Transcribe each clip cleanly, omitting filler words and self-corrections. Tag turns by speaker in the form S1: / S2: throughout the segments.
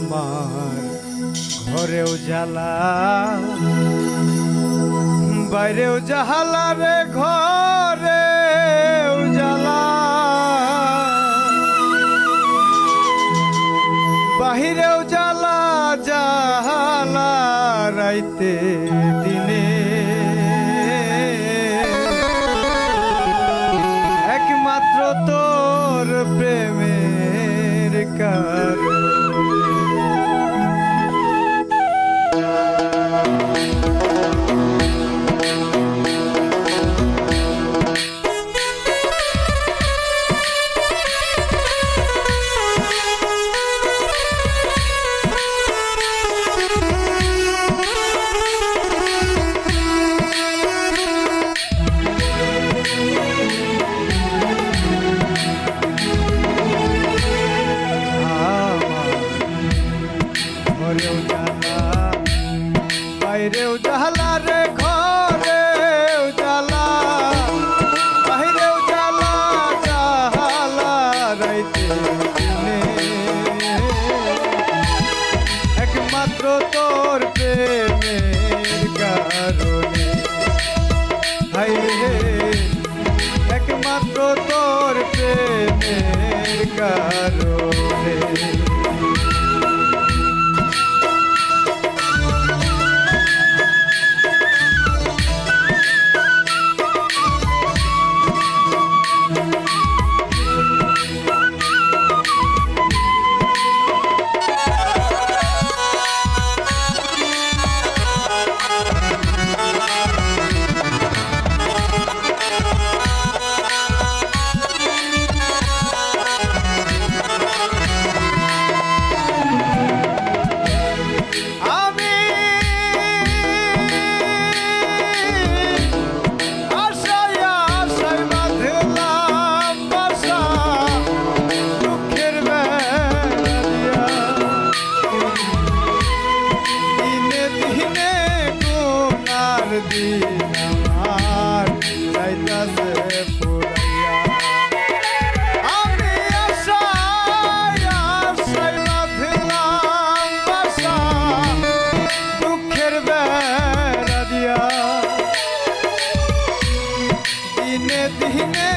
S1: আমার ঘরেও জ্বালা বাইরেও জাহালা রে, ঘরেও জ্বালা বাহিরেও জ্বালা, জাহালা রাইতে দিনে একমাত্র তোর প্রেমের কারণে। ঘরেও জ্বালা বাইরেও জ্বালা রে, ঘরেও জ্বালা বাহিরেও জ্বালা, জাহালা রাইতে দিনে একমাত্র তোর প্রেমের কারণে। হাই রে একমাত্র তোর প্রেমের কারণে। দিনে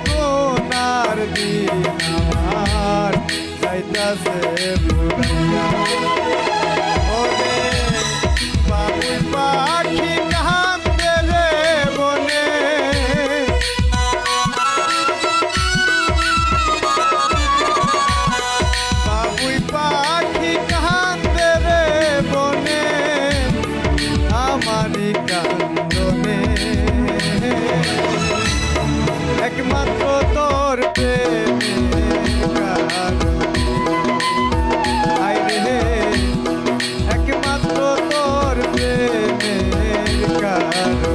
S1: গোনার দিন আমার যাইতাছে পুরাইয়া। ওরে বাবুই পাখি কান্দে রে বনে, বাবুই পাখি কান্দে রে বনে, আমারই কান্দনে একমাত্র তোর প্রেমের কারণে। হায় রে একমাত্র তোর প্রেমের কারণে।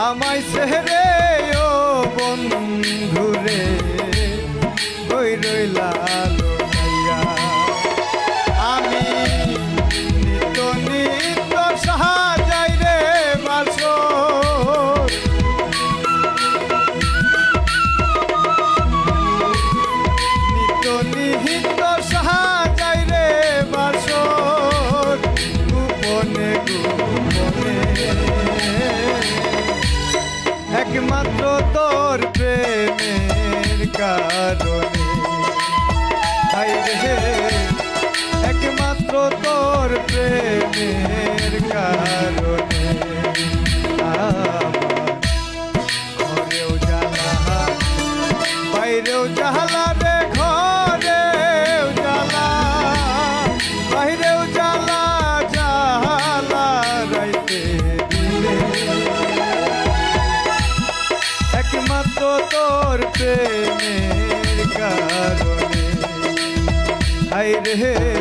S1: আমায় ছেড়ে ও বন্ধুরে ওই রইলা লোকাইয়া। আমি নিত্য নিত্য সাহায্যাই রে বাসর, একমাত্র তোর প্রেমের কারণে হায় রে একমাত্র তোর প্রেমের কারণে আমার ঘরেও জ্বালা বাইরেও জ্বালা রে ঘরেও জ্বালা বাইরেও জ্বালা জ্বালা রাইতে দিলে একমাত্র তোর প্রেমের কারণে হায় রে